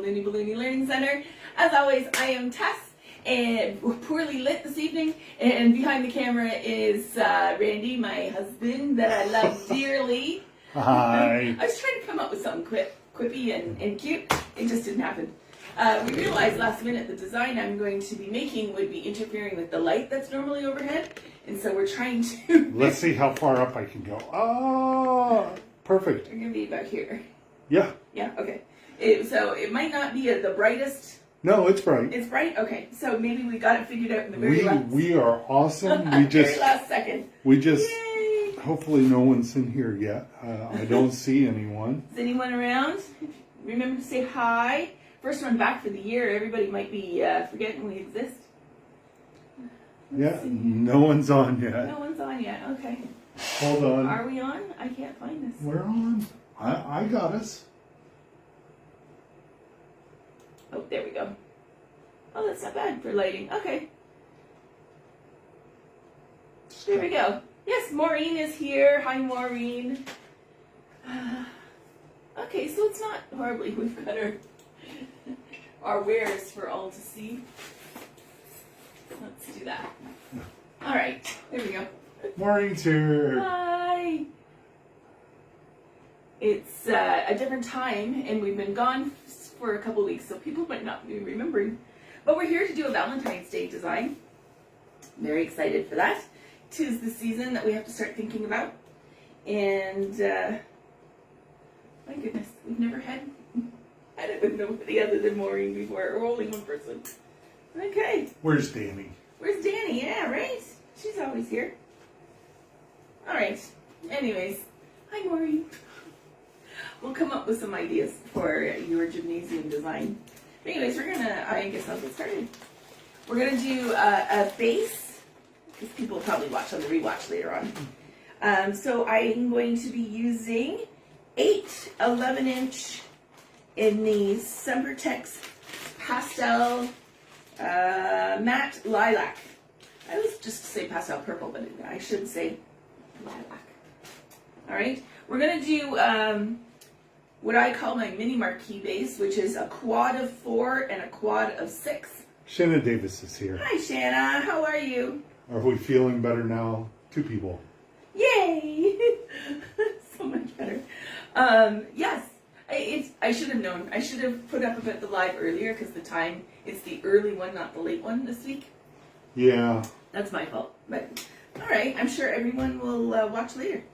Looney Ballooney Learning Centre. As always, I am Tess, and we're poorly lit this evening. And behind the camera is Randy, my husband that I love dearly. Hi. I was trying to come up with something quippy and cute. It just didn't happen. We realized last minute the design I'm going to be making would be interfering with the light that's normally overhead. And so we're trying to... Let's see how far up I can go. Oh, perfect. We're going to be about here. Yeah. Yeah, okay. So it might not be the brightest. No, it's bright. It's bright? Okay. So maybe we got it figured out in the very last... We are awesome. We just... very last second. We just... Yay! Hopefully no one's in here yet. I don't see anyone. Is anyone around? Remember to say hi. First one back for the year. Everybody might be forgetting we exist. Yeah, no one's on yet. No one's on yet. Okay. Hold on. Are we on? I can't find this. We're on. I got us. Oh, there we go. Oh, that's not bad for lighting. Okay. There we go. Yes, Maureen is here. Hi, Maureen. Okay, so it's not horribly. We've got our wares for all to see. Let's do that. All right, there we go. Maureen's here. Hi. It's a different time, and we've been gone for a couple weeks, so people might not be remembering. But we're here to do a Valentine's Day design. Very excited for that. 'Tis the season that we have to start thinking about. And, my goodness, we've never had it with nobody other than Maureen before, or only one person. Okay. Where's Danny? Where's Danny? Yeah, right? She's always here. All right. Anyways, hi, Maureen. We'll come up with some ideas for your gymnasium design. But anyways, I guess I'll get started. We're going to do a base, because people will probably watch on the rewatch later on. So I'm going to be using 8 11-inch in the Sempertex Pastel Matte Lilac. I always just say pastel purple, but I should say lilac. All right, we're going to do what I call my mini marquee base, which is a quad of 4 and a quad of 6. Shanna Davis is here. Hi, Shanna. How are you? Are we feeling better now? 2 people. Yay! So much better. Yes. I should have known. I should have put up about the live earlier because the time, it's the early one, not the late one this week. Yeah. That's my fault. But, all right, I'm sure everyone will watch later.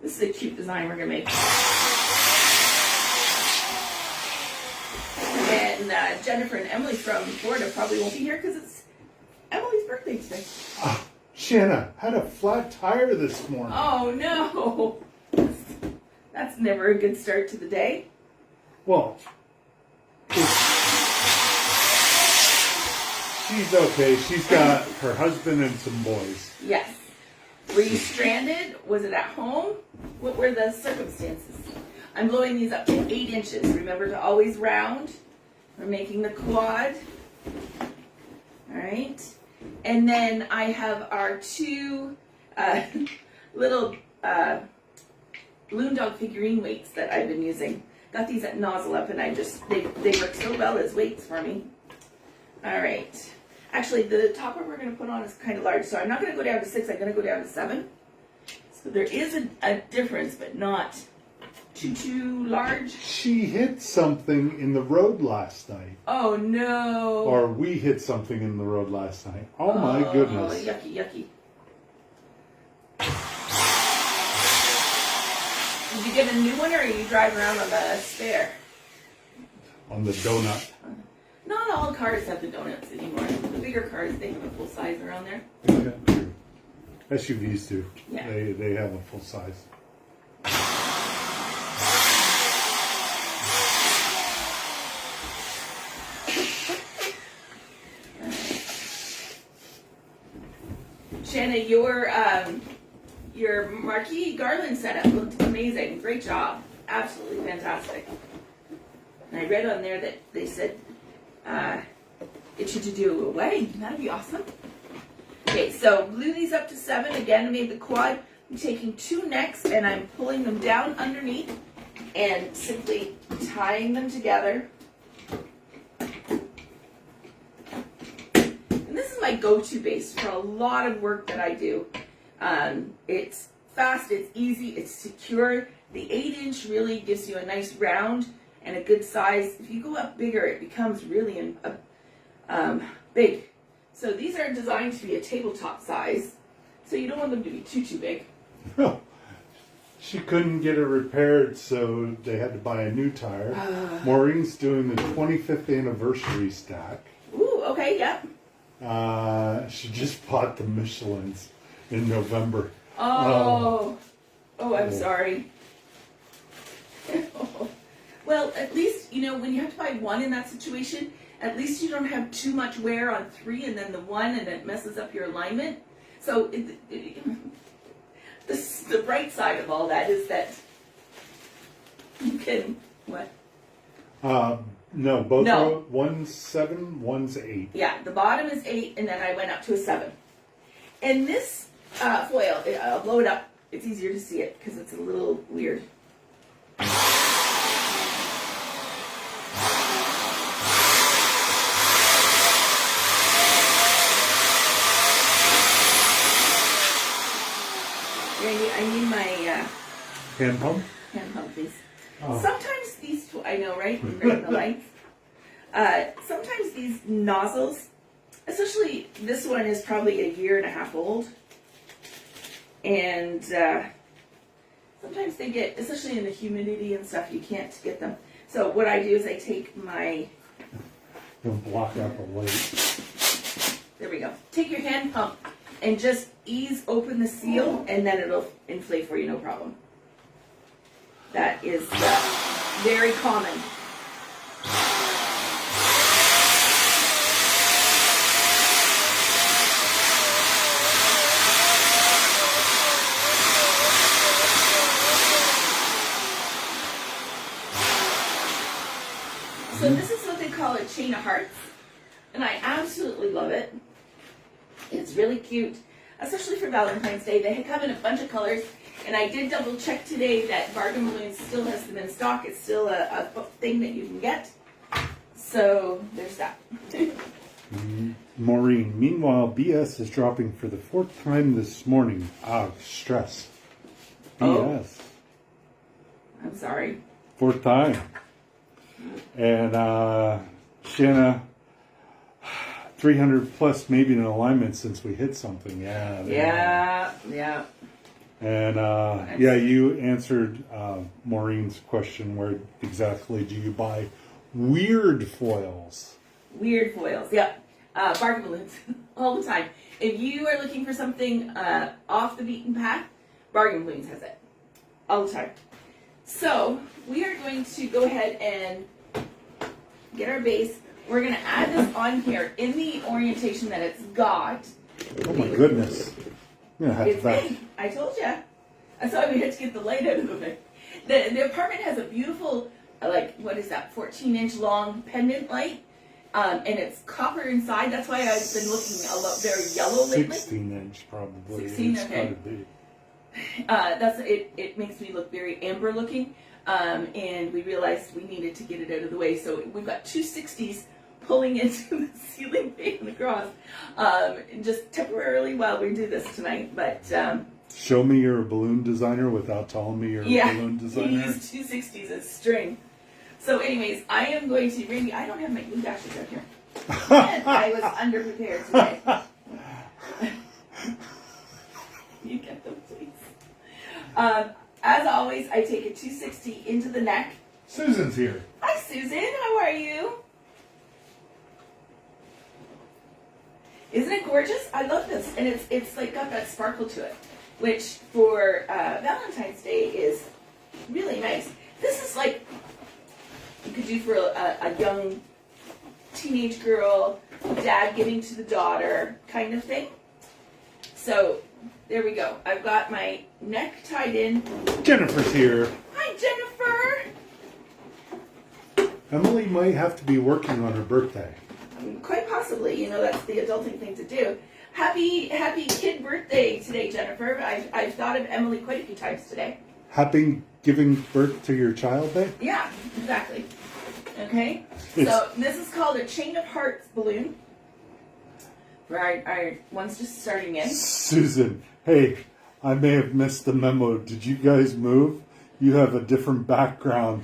This is a cute design we're going to make. And Jennifer and Emily from Florida probably won't be here because it's Emily's birthday today. Shanna had a flat tire this morning. Oh, no. That's never a good start to the day. Well, she's okay. She's got her husband and some boys. Yes. Were you stranded? Was it at home? What were the circumstances? I'm blowing these up to 8 inches. Remember to always round. We're making the quad. All right. And then I have our 2 little balloon dog figurine weights that I've been using. Got these at Nozzle Up, and they work so well as weights for me. All right. Actually, the topper we're going to put on is kind of large, so I'm not going to go down to 6. I'm going to go down to 7. So there is a difference, but not too large. She hit something in the road last night. Oh, no. Or we hit something in the road last night. Oh my goodness. Oh, yucky, yucky. Did you get a new one, or are you driving around on the spare? On the donut. Not all cars have the donuts anymore. The bigger cars, they have a full size around there. Yeah, true. SUVs do. Yeah. They have a full size. Shanna, your marquee garland setup looked amazing. Great job. Absolutely fantastic. And I read on there that they said it should do a wedding. That'd be awesome. Okay, so glue these up to 7. Again, I made the quad. I'm taking 2 necks and I'm pulling them down underneath and simply tying them together my go-to base for a lot of work that I do. It's fast, it's easy, it's secure. The 8-inch really gives you a nice round and a good size. If you go up bigger, it becomes really big. So these are designed to be a tabletop size. So you don't want them to be too big. Oh, she couldn't get it repaired, so they had to buy a new tire. Maureen's doing the 25th anniversary stack. Ooh, okay, yep. She just bought the Michelins in November. Oh, I'm sorry. Well, at least, when you have to buy one in that situation, at least you don't have too much wear on 3 and then the 1 and it messes up your alignment. So the bright side of all that is that you can, what? No, both No. are one's 7, one's 8. Yeah, the bottom is 8 and then I went up to a 7. And this foil, I'll blow it up. It's easier to see it because it's a little weird. I need my Hand pump? hand pump, please. Oh. Sometimes these, I know, right? Right in the lights. Sometimes these nozzles, especially this one is probably a 1.5 years old. And sometimes they get, especially in the humidity and stuff, you can't get them. So what I do is I take my... You'll block out the light. There we go. Take your hand pump and just ease open the seal and then it'll inflate for you, no problem. That is very common. So this is what they call a chain of hearts, and I absolutely love it. It's really cute, especially for Valentine's Day. They come in a bunch of colors, and I did double check today that Bargain Balloons still has them in stock. It's still a thing that you can get. So there's that. Maureen, meanwhile, BS is dropping for the 4th time this morning. Stress. BS. I'm sorry. 4th time. And Shanna, 300 plus maybe in alignment since we hit something. Yeah. And you answered Maureen's question, where exactly do you buy weird foils? Weird foils, yeah. Bargain Balloons, all the time. If you are looking for something off the beaten path, Bargain Balloons has it. All the time. So, we are going to go ahead and get our base. We're going to add this on here in the orientation that it's got. Oh my goodness. It's big. I told you. That's why we had to get the light out of it. The apartment has a beautiful, 14-inch long pendant light. And it's copper inside. That's why I've been looking very yellow lately. 16-inch probably. 16, it's okay. gotta be. It makes me look very amber looking. And we realized we needed to get it out of the way. So we've got 2 60s pulling into the ceiling fan across, just temporarily while we do this tonight. But show me you're a balloon designer without telling me you're a balloon designer. We use 2 60s as string. So anyways, I am going to, Randy, I don't have my glue dashes out here. And I was underprepared today. You get them, please. As always, I take a 260 into the neck. Susan's here. Hi, Susan. How are you? Isn't it gorgeous? I love this. And it's like got that sparkle to it, which for Valentine's Day is really nice. This is like you could do for a young teenage girl, dad giving to the daughter kind of thing. So there we go. I've got my neck tied in. Jennifer's here. Hi, Jennifer. Emily might have to be working on her birthday. Quite possibly. That's the adulting thing to do. Happy kid birthday today, Jennifer. I've thought of Emily quite a few times today. Happy giving birth to your child day? Yeah, exactly. Okay. So this is called a chain of hearts balloon. for our ones just starting in. Susan, hey, I may have missed the memo. Did you guys move? You have a different background.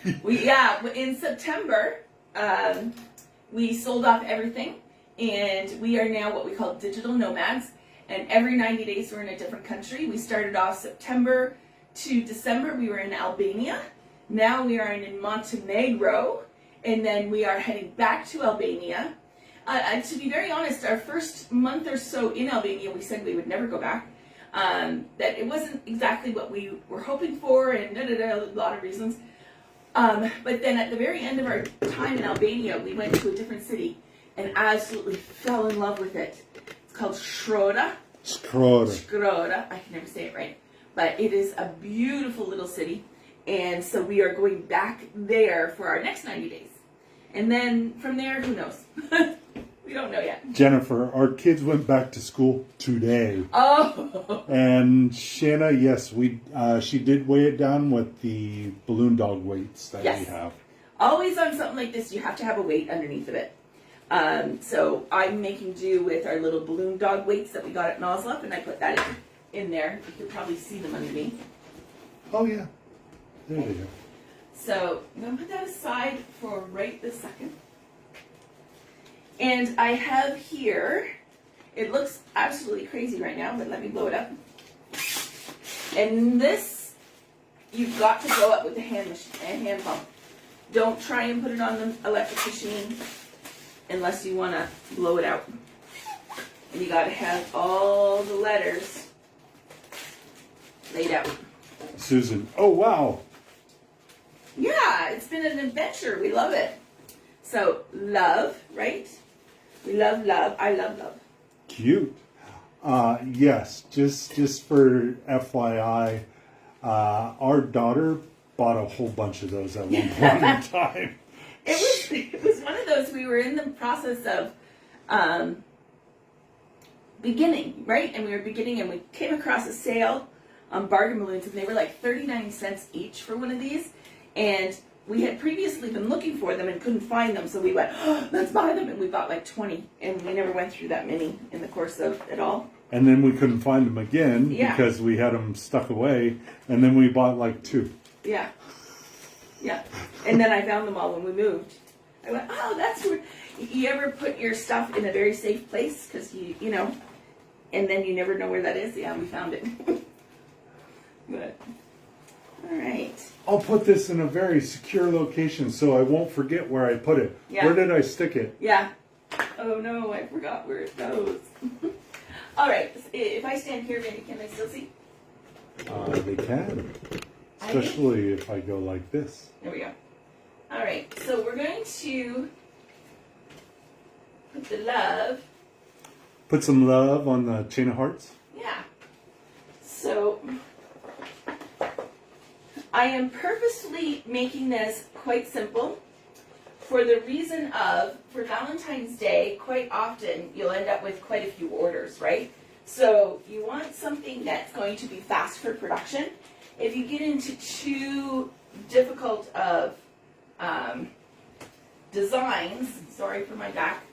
In September, we sold off everything, and we are now what we call digital nomads. And every 90 days, we're in a different country. We started off September to December. We were in Albania. Now we are in Montenegro, and then we are heading back to Albania. To be very honest, our first month or so in Albania, we said we would never go back. That it wasn't exactly what we were hoping for, and a lot of reasons. But then at the very end of our time in Albania, we went to a different city and absolutely fell in love with it. It's called Shroda. Shroda. I can never say it right. But it is a beautiful little city. And so we are going back there for our next 90 days. And then from there, who knows? We don't know yet. Jennifer, our kids went back to school today. Oh. And Shanna, yes, she did weigh it down with the balloon dog weights that we have. Always on something like this, you have to have a weight underneath of it. So I'm making do with our little balloon dog weights that we got at Noslop, and I put that in there. You can probably see them underneath. Oh, yeah. There they go. So I'm going to put that aside for right this second. And I have here, it looks absolutely crazy right now, but let me blow it up. And this, you've got to blow up with a hand pump. Don't try and put it on the electric machine unless you want to blow it out. And you got to have all the letters laid out. Susan, oh wow. Yeah, it's been an adventure. We love it. So, love, right? We love love. I love love. Cute. Yes, just for FYI, our daughter bought a whole bunch of those at one point in time. It was one of those, we were in the process of beginning, right? And we were beginning, and we came across a sale on bargain balloons, and they were like 39 cents each for one of these. And we had previously been looking for them and couldn't find them, so we went, oh, let's buy them, and we bought like 20, and we never went through that many in the course of it all. And then we couldn't find them again because we had them stuck away, and then we bought like 2. Yeah. Yeah. And then I found them all when we moved. I went, oh, that's where, you ever put your stuff in a very safe place, because you know, and then you never know where that is? Yeah, we found it. Good. All right. I'll put this in a very secure location so I won't forget where I put it. Yeah. Where did I stick it? Yeah. Oh no, I forgot where it goes. All right. If I stand here, maybe can I still see? They can. Especially if I go like this. There we go. All right. So we're going to put the love. Put some love on the chain of hearts. Yeah. So I am purposely making this quite simple for the reason of, for Valentine's Day, quite often you'll end up with quite a few orders, right? So you want something that's going to be fast for production. If you get into too difficult of designs, sorry for my back,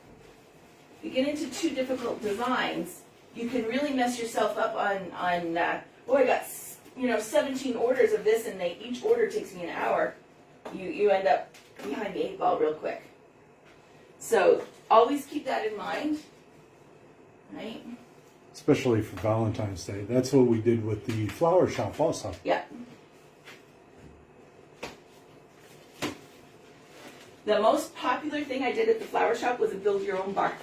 if you get into too difficult designs, you can really mess yourself up on oh, I got 17 orders of this, and each order takes me an hour. You end up behind the 8 ball real quick. So always keep that in mind, right? Especially for Valentine's Day. That's what we did with the flower shop also. Yeah. The most popular thing I did at the flower shop was a build your own bar.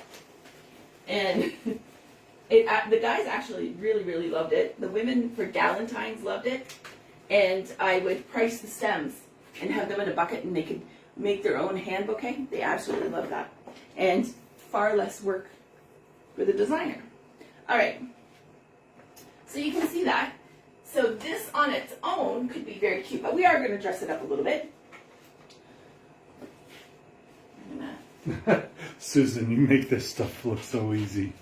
And the guys actually really, really loved it. The women for Galentine's loved it. And I would price the stems and have them in a bucket, and they could make their own hand bouquet. They absolutely loved that. And far less work for the designer. All right. So you can see that. So this on its own could be very cute, but we are going to dress it up a little bit. Susan, you make this stuff look so easy.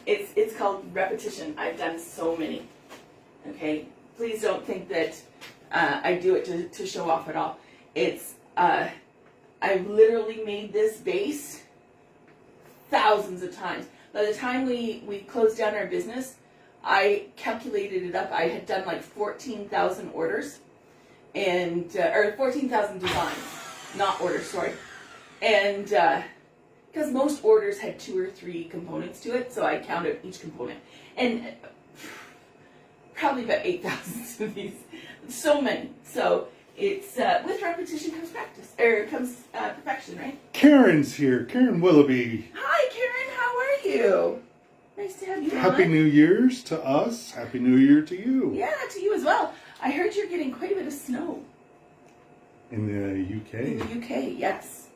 It's called repetition. I've done so many. Okay, please don't think that I do it to show off at all. It's I've literally made this base thousands of times. By the time we closed down our business, I calculated it up. I had done like 14,000 orders, and or 14,000 designs, not orders, sorry. And because most orders had 2 or 3 components to it, so I counted each component. And probably about 8,000 of these. So many. So it's with repetition comes practice, or comes perfection, right? Karen's here. Karen Willoughby. Hi, Karen. How are you? Nice to have you. Happy on. New Year's to us. Happy New Year to you. Yeah, to you as well. I heard you're getting quite a bit of snow. In the UK. In the UK, yes.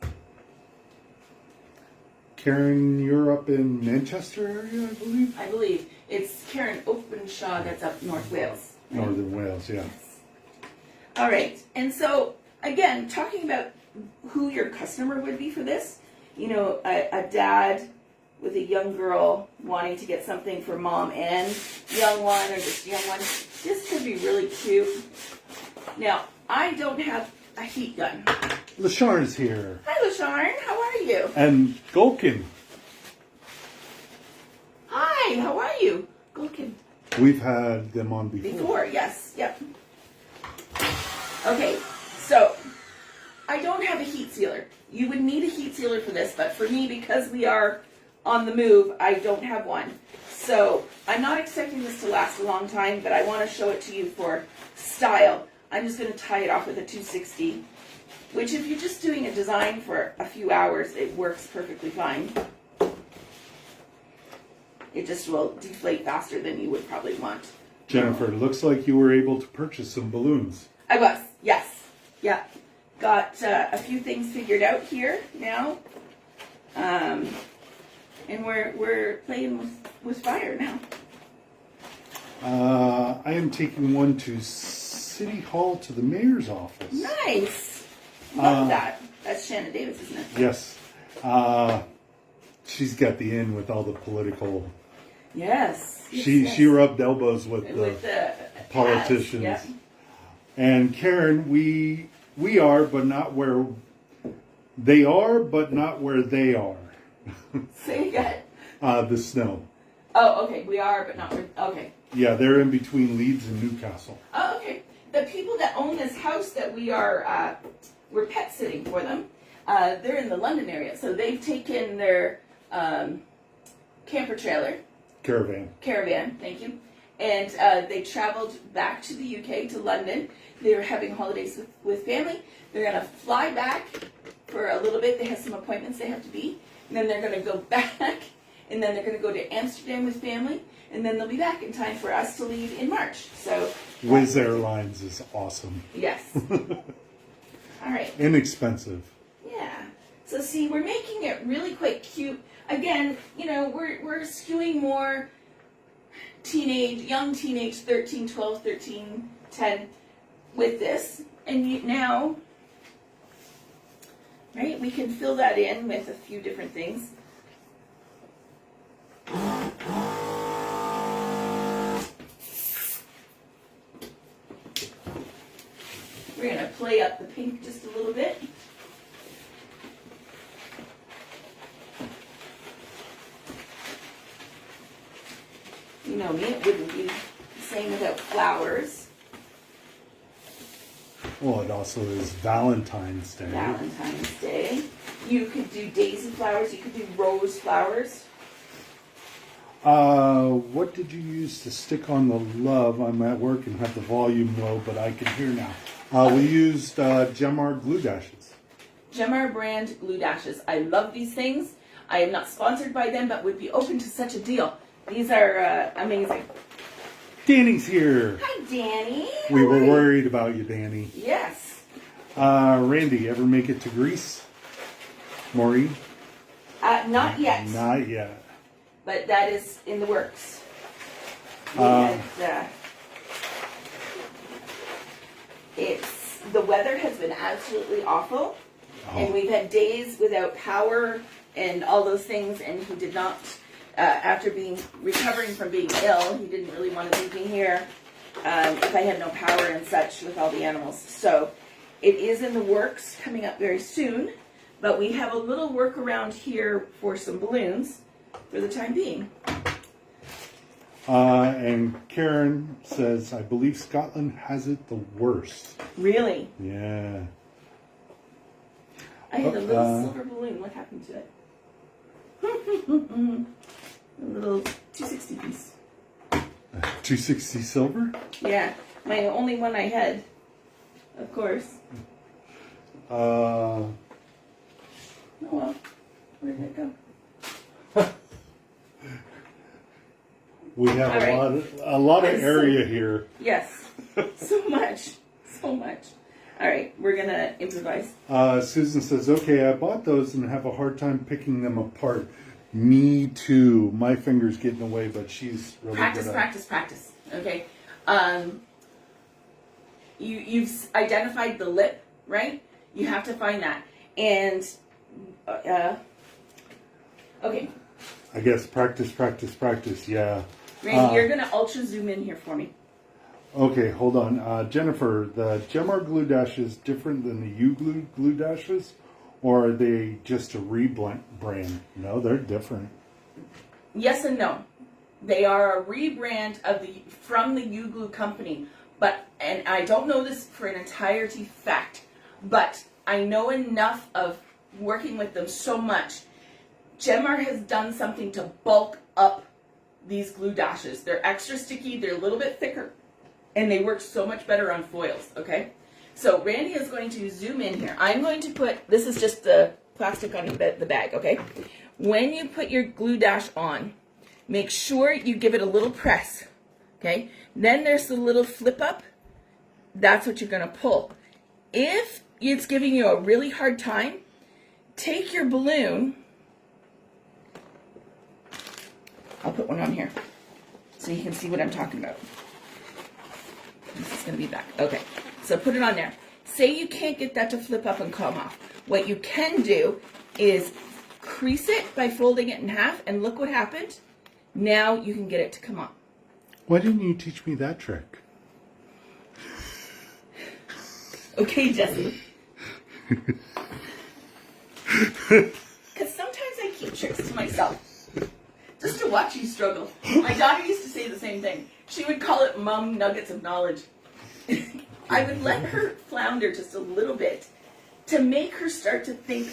Karen, you're up in Manchester area, I believe? I believe. It's Karen Openshaw that's up North Wales. Right? Northern Wales, yeah. Yes. All right. And so, again, talking about who your customer would be for this, you know, a dad with a young girl wanting to get something for mom and young one, or just young one. This could be really cute. Now, I don't have a heat gun. LaSharn's here. Hi, LaSharn. How are you? And Golkin. Hi, how are you? Golkin. We've had them on before. Before, yes. Yep. Okay, so I don't have a heat sealer. You would need a heat sealer for this, but for me, because we are on the move, I don't have one. So I'm not expecting this to last a long time, but I want to show it to you for style. I'm just going to tie it off with a 260, which if you're just doing a design for a few hours, it works perfectly fine. It just will deflate faster than you would probably want. Jennifer, looks like you were able to purchase some balloons. I was, yes. Yeah. Got a few things figured out here now. And we're playing with fire now. I am taking one to City Hall to the mayor's office. Nice. Love that. That's Shannon Davis, isn't it? Yes. She's got the in with all the political. Yes. She rubbed elbows with the politicians. Yeah. And Karen, we are, but not where they are, but not where they are. Say again. The snow. Oh, okay. We are, but not. Okay. Yeah, they're in between Leeds and Newcastle. Oh, okay. The people that own this house that we're pet sitting for them. They're in the London area, so they've taken their camper trailer. Caravan, thank you. And they traveled back to the UK, to London. They were having holidays with family. They're going to fly back for a little bit. They have some appointments they have to be. And then they're going to go back. And then they're going to go to Amsterdam with family. And then they'll be back in time for us to leave in March. So Wizz Airlines is awesome. Yes. All right. Inexpensive. Yeah. So see, we're making it really quite cute. Again, you know, we're skewing more young teenage, 13, 12, 13, 10 with this. And now, right, we can fill that in with a few different things. We're going to play up the pink just a little bit. You know me, it wouldn't be the same without flowers. Well, it also is Valentine's Day. Valentine's Day. You could do daisy flowers, you could do rose flowers. What did you use to stick on the love? I'm at work and have the volume low, but I can hear now. We used Gemar glue dashes. Gemar brand glue dashes. I love these things. I am not sponsored by them, but would be open to such a deal. These are amazing. Danny's here. Hi, Danny. We How were are you? worried about you, Danny. Yes. Randy, ever make it to Greece? Maureen? Not yet. Not yet. But that is in the works. The weather has been absolutely awful, and we've had days without power and all those things. And he did not, after recovering from being ill, he didn't really want to leave me here if I had no power and such with all the animals. So it is in the works, coming up very soon. But we have a little workaround here for some balloons for the time being. And Karen says, I believe Scotland has it the worst. Really? Yeah. I had a little silver balloon. What happened to it? A little 260 piece. 260 silver? Yeah, my only one I had, of course. Oh well, where did it go? We have All right. a lot of area here. Yes, so much. All right, we're gonna improvise. Susan says, okay, I bought those and have a hard time picking them apart. Me too. My fingers get in the way, but she's really good at it. Practice. Okay. You've identified the lip, right? You have to find that. And okay. I guess practice. Yeah. Randy, you're gonna ultra zoom in here for me. Okay, hold on. Jennifer, the Gemar glue dashes different than the U glue dashes, or are they just a rebrand? No, they're different. Yes and no. They are a rebrand from the U Glue company, and I don't know this for an entirety fact, but I know enough of working with them so much. Gemar has done something to bulk up these glue dashes. They're extra sticky, they're a little bit thicker, and they work so much better on foils, okay? So Randy is going to zoom in here. I'm going to put, this is just the plastic on the bag, okay? When you put your glue dash on, make sure you give it a little press, okay? Then there's the little flip up. That's what you're gonna pull. If it's giving you a really hard time, take your balloon. I'll put one on here so you can see what I'm talking about. This is gonna be back. Okay, so put it on there. Say you can't get that to flip up and come off. What you can do is crease it by folding it in half, and look what happened. Now you can get it to come off. Why didn't you teach me that trick? Okay, Jesse. Because sometimes I keep tricks to myself, just to watch you struggle. My daughter used to say the same thing. She would call it mom nuggets of knowledge. I would let her flounder just a little bit to make her start to think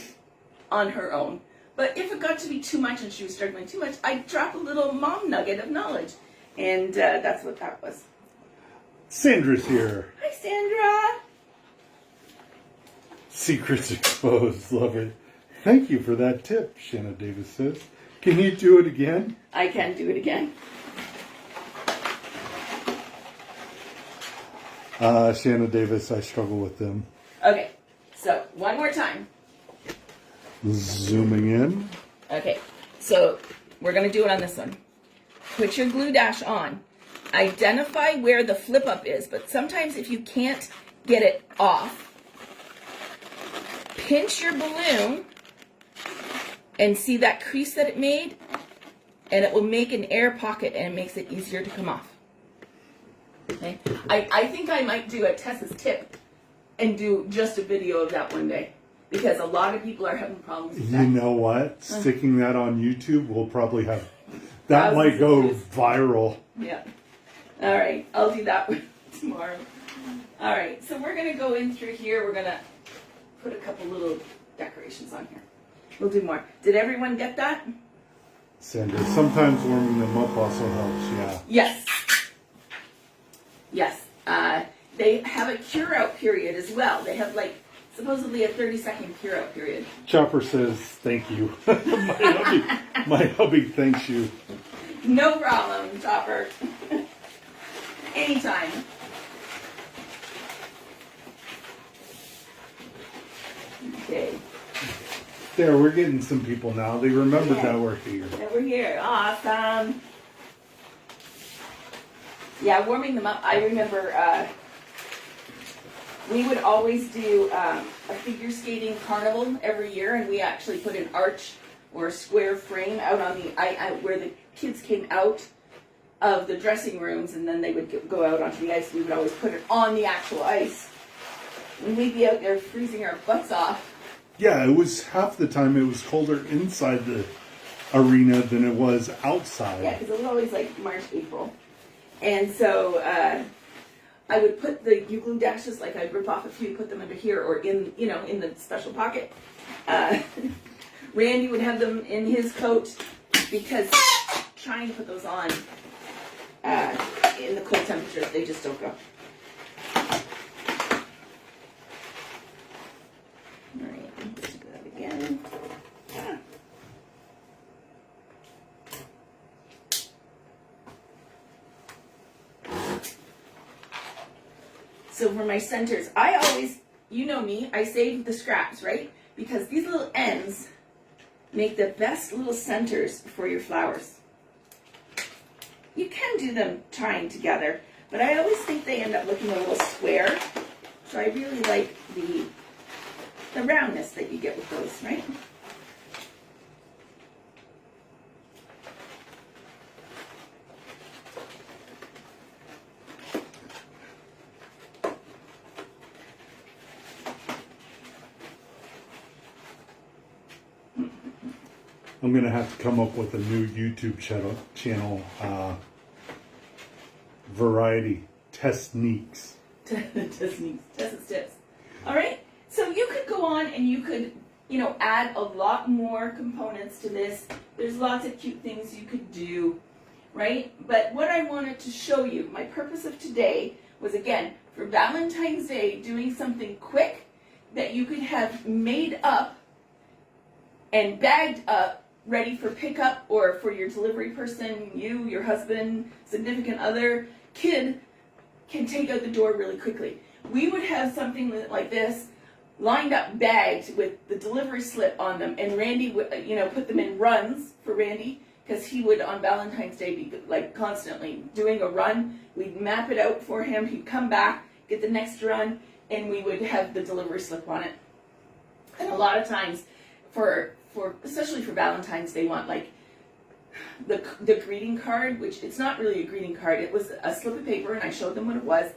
on her own. But if it got to be too much and she was struggling too much, I'd drop a little mom nugget of knowledge. And that's what that was. Sandra's here. Hi, Sandra. Secrets exposed. Love it. Thank you for that tip, Shanna Davis says. Can you do it again? I can do it again. Shanna Davis, I struggle with them. Okay, so one more time. Zooming in. Okay, so we're going to do it on this one. Put your glue dash on. Identify where the flip up is, but sometimes if you can't get it off, pinch your balloon and see that crease that it made, and it will make an air pocket and it makes it easier to come off. Okay, I think I might do a Tess's tip and do just a video of that one day, because a lot of people are having problems with that. You know what? Sticking that on YouTube will probably have, that might go viral. Yeah. All right, I'll do that one tomorrow. All right, so we're going to go in through here. We're going to put a couple little decorations on here. We'll do more. Did everyone get that? Sandra, sometimes warming them up also helps, yeah. Yes. Yes. They have a cure out period as well. They have like supposedly a 30-second cure out period. Chopper says thank you. my hubby thanks you. No problem, Chopper. Anytime. Okay. There, we're getting some people now. They remembered that we're here. That we're here. Awesome. Yeah, warming them up. I remember we would always do a figure skating carnival every year, and we actually put an arch or a square frame out on the where the kids came out of the dressing rooms, and then they would go out onto the ice. We would always put it on the actual ice, and we'd be out there freezing our butts off. Yeah, it was half the time it was colder inside the arena than it was outside. Yeah, because it was always like March, April. And so I would put the U-glue dashes, like I'd rip off a few, put them under here or in, you know, in the special pocket. Randy would have them in his coat because trying to put those on in the cold temperatures, they just don't go. All right, let's do that again. So for my centers, I always, you know me, I save the scraps, right? Because these little ends make the best little centers for your flowers. You can do them tying together, but I always think they end up looking a little square. So I really like the roundness that you get with those, right? I'm going to have to come up with a new YouTube channel variety, techniques. Techniques, tips. All right, so you could go on and you could, you know, add a lot more components to this. There's lots of cute things you could do, right? But what I wanted to show you, my purpose of today was, again, for Valentine's Day, doing something quick that you could have made up and bagged up, ready for pickup or for your delivery person, you, your husband, significant other, kid, can take out the door really quickly. We would have something like this lined up, bagged with the delivery slip on them, and Randy would, you know, put them in runs for Randy, because he would on Valentine's Day be like constantly doing a run. We'd map it out for him. He'd come back, get the next run, and we would have the delivery slip on it. And a lot of times, especially for Valentine's, they want like the greeting card, which it's not really a greeting card. It was a slip of paper, and I showed them what it was,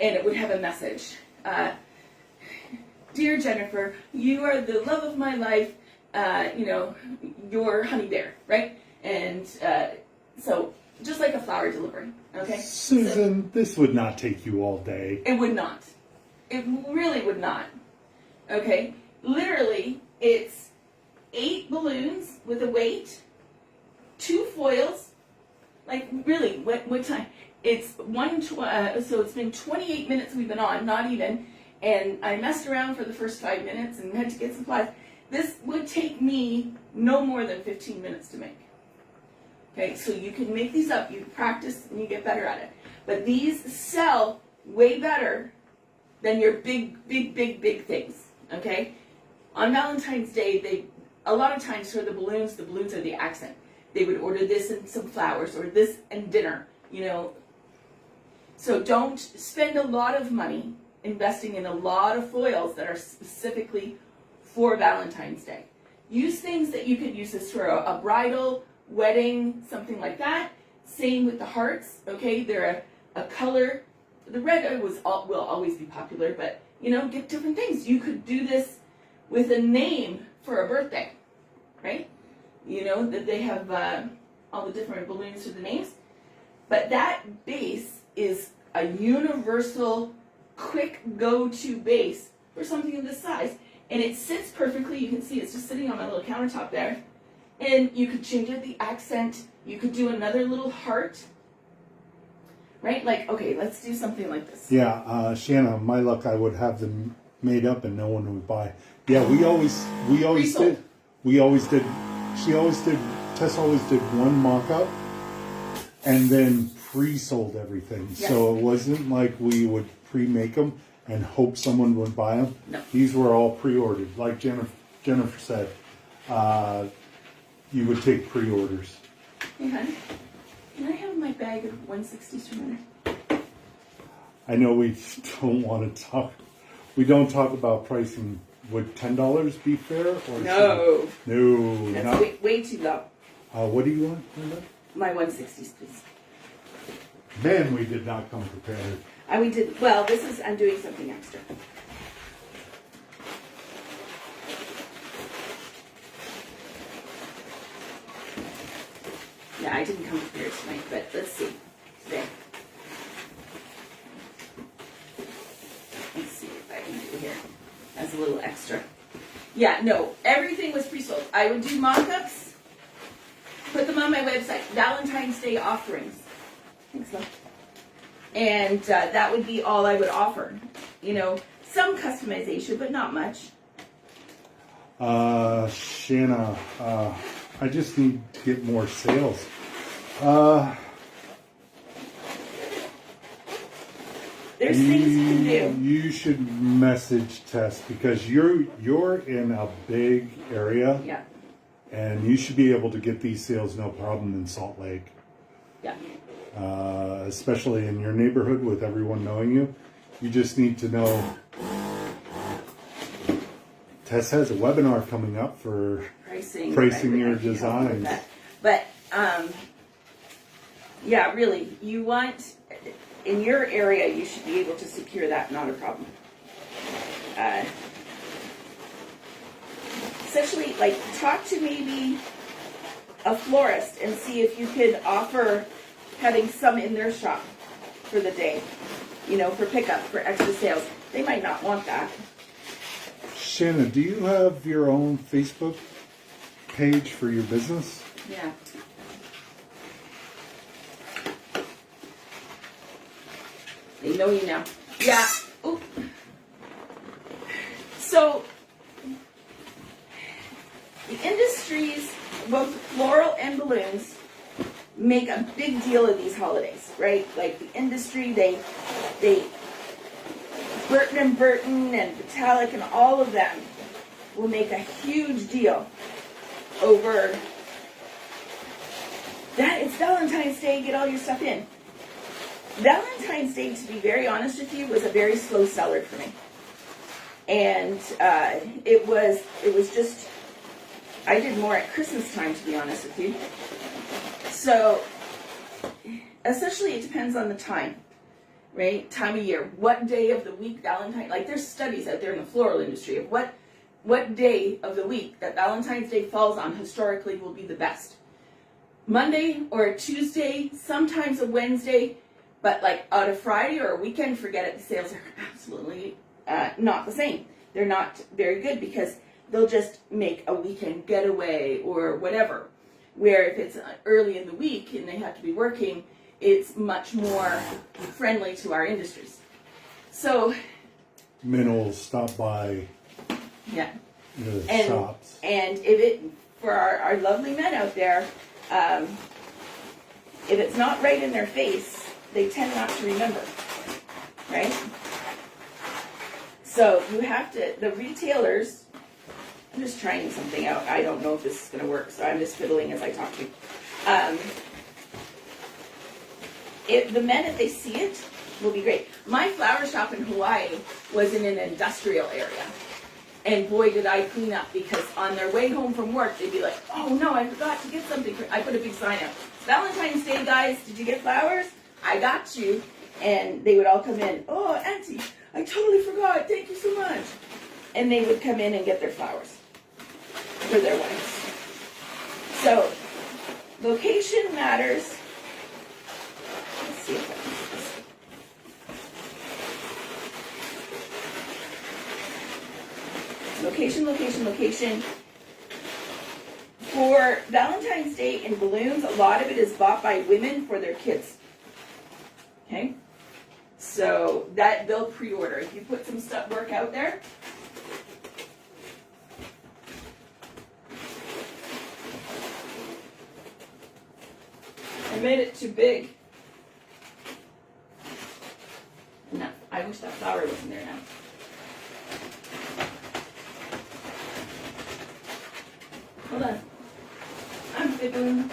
and it would have a message. Dear Jennifer, you are the love of my life. You know, your honey bear, right? And so just like a flower delivery, okay? Susan, so, this would not take you all day. It would not. It really would not. Okay? Literally, it's 8 balloons with a weight, 2 foils. Like, really, what time? It's so it's been 28 minutes we've been on, not even, and I messed around for the first 5 minutes and had to get supplies. This would take me no more than 15 minutes to make. Okay, so you can make these up, you practice, and you get better at it. But these sell way better than your big things, okay? On Valentine's Day, a lot of times for the balloons are the accent. They would order this and some flowers, or this and dinner, you know. So don't spend a lot of money investing in a lot of foils that are specifically for Valentine's Day. Use things that you could use this for a bridal, wedding, something like that. Same with the hearts, okay? They're a color. The red will always be popular, but, you know, get different things. You could do this with a name for a birthday, right? You know, that they have all the different balloons for the names. But that base is a universal, quick go-to base for something of this size. And it sits perfectly. You can see it's just sitting on my little countertop there. And you could change it, the accent. You could do another little heart. Right? Like, okay, let's do something like this. Yeah, Shanna, my luck, I would have them made up and no one would buy. Yeah, we always did. Tess always did one mock-up and then pre-sold everything. Yes. So it wasn't like we would pre-make them and hope someone would buy them. No. These were all pre-ordered. Like Jennifer said, you would take pre-orders. Hey, honey, can I have my bag of 160s from there? I know we don't want to talk. We don't talk about pricing. Would $10 be fair? Or No. No. That's not, way too low. What do you want, Linda? My 160s, please. Man, we did not come prepared. I'm doing something extra. I didn't come prepared tonight, but let's see. Today. Let's see if I can do here as a little extra. Yeah, no, everything was pre-sold. I would do mock-ups, put them on my website, Valentine's Day offerings. I think so. And that would be all I would offer. You know, some customization, but not much. Shanna, I just need to get more sales. There's things you can do. You should message Tess because you're in a big area. Yeah. And you should be able to get these sales no problem in Salt Lake. Yeah. Especially in your neighborhood with everyone knowing you. You just need to know. Tess has a webinar coming up for pricing your designs. But yeah, really, you want in your area, you should be able to secure that, not a problem. Especially, like, talk to maybe a florist and see if you could offer cutting some in their shop for the day, you know, for pickup, for extra sales. They might not want that. Shanna, do you have your own Facebook page for your business? Yeah. They know you now. Yeah. Ooh. So, the industries, both floral and balloons, make a big deal of these holidays, right? Like the industry, they Burton and Metallic and all of them will make a huge deal over that. It's Valentine's Day, get all your stuff in. Valentine's Day, to be very honest with you, was a very slow seller for me. And it was just, I did more at Christmas time, to be honest with you. So, essentially it depends on the time, right? Time of year. What day of the week Valentine, like there's studies out there in the floral industry of what day of the week that Valentine's Day falls on historically will be the best. Monday or a Tuesday, sometimes a Wednesday, but like on a Friday or a weekend, forget it, the sales are absolutely not the same. They're not very good because they'll just make a weekend getaway or whatever. Where if it's early in the week and they have to be working, it's much more friendly to our industries. So, Men will stop by yeah, the shops. And if it, for our lovely men out there, if it's not right in their face, they tend not to remember, right? So you have to, the retailers, I'm just trying something out. I don't know if this is going to work, so I'm just fiddling as I talk to you. The men, if they see it, will be great. My flower shop in Hawaii was in an industrial area. And boy, did I clean up, because on their way home from work, they'd be like, oh no, I forgot to get something. I put a big sign up. Valentine's Day, guys, did you get flowers? I got you. And they would all come in, oh, Auntie, I totally forgot. Thank you so much. And they would come in and get their flowers for their wives. So, location matters. Let's see if I can see this. Location, location, location. For Valentine's Day in balloons, a lot of it is bought by women for their kids. Okay? So that they'll pre-order. If you put some stuff work out there, I made it too big. No, I wish that flower was in there now. Hold on. I'm fiddling.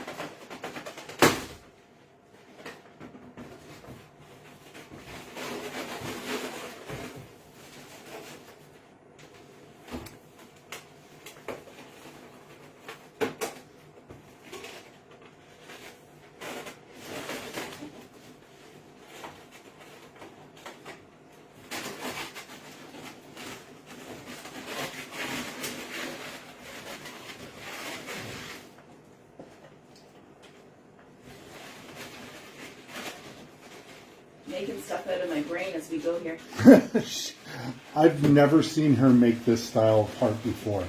making stuff out of my brain as we go here. I've never seen her make this style of heart before.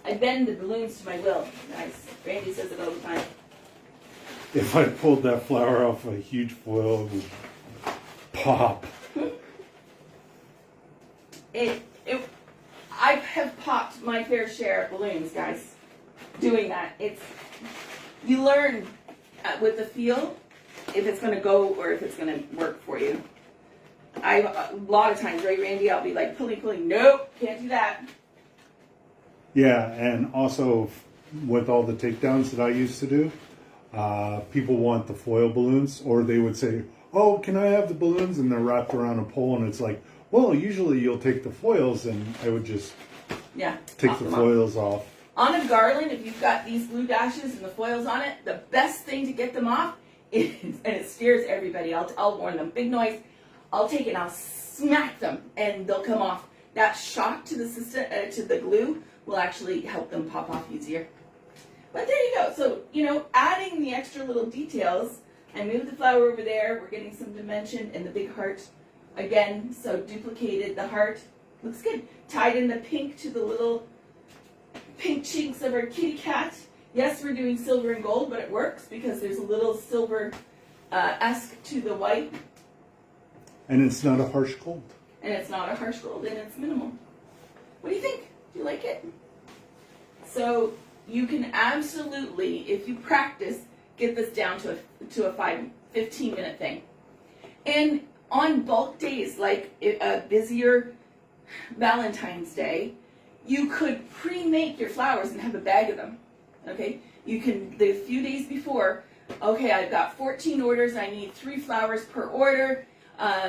I bend the balloons to my will, guys. Randy says it all the time. If I pulled that flower off a huge foil, it would pop. I have popped my fair share of balloons, guys. Doing that, you learn with the feel if it's going to go or if it's going to work for you. A lot of times, right, Randy? I'll be like pulling. Nope, can't do that. Yeah, and also with all the takedowns that I used to do, people want the foil balloons, or they would say, "Oh, can I have the balloons?" And they're wrapped around a pole, and it's like, well, usually you'll take the foils, and I would just take the foils off. On a garland, if you've got these blue dashes and the foils on it, the best thing to get them off is, and it scares everybody, I'll warn them, big noise, I'll take it and I'll smack them, and they'll come off. That shock to the system, to the glue will actually help them pop off easier. But there you go. So, adding the extra little details, I moved the flower over there, we're getting some dimension, and the big heart again, so duplicated the heart. Looks good. Tied in the pink to the little pink cheeks of our kitty cat. Yes, we're doing silver and gold, but it works because there's a little silver-esque to the white. And it's not a harsh gold. And it's not a harsh gold, and it's minimal. What do you think? Do you like it? So you can absolutely, if you practice, get this down to a 15-minute thing. And on bulk days, like a busier Valentine's Day, you could pre-make your flowers and have a bag of them. Okay? You can, the few days before, okay, I've got 14 orders, I need 3 flowers per order,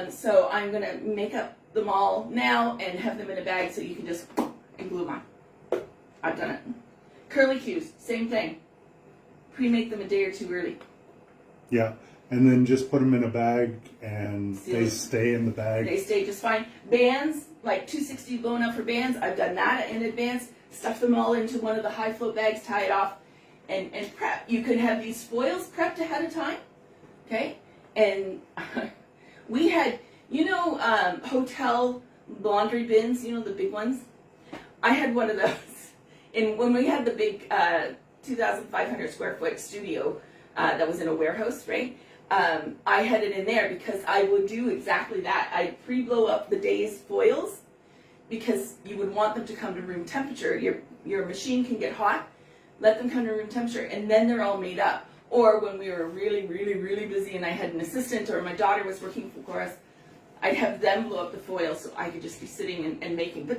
so I'm going to make up them all now and have them in a bag so you can just glue them on. I've done it. Curly cues, same thing. Pre-make them a day or two early. Yeah, and then just put them in a bag and they stay in the bag. They stay just fine. Bands, like 260 blown up for bands, I've done that in advance. Stuff them all into one of the high float bags, tie it off, and prep. You can have these foils prepped ahead of time, okay? And we had, hotel laundry bins, the big ones? I had one of those. And when we had the big 2,500 square foot studio that was in a warehouse, right? I had it in there because I would do exactly that. I'd pre-blow up the day's foils because you would want them to come to room temperature. Your machine can get hot. Let them come to room temperature, and then they're all made up. Or when we were really, really, really busy and I had an assistant or my daughter was working for us, I'd have them blow up the foil so I could just be sitting and making. But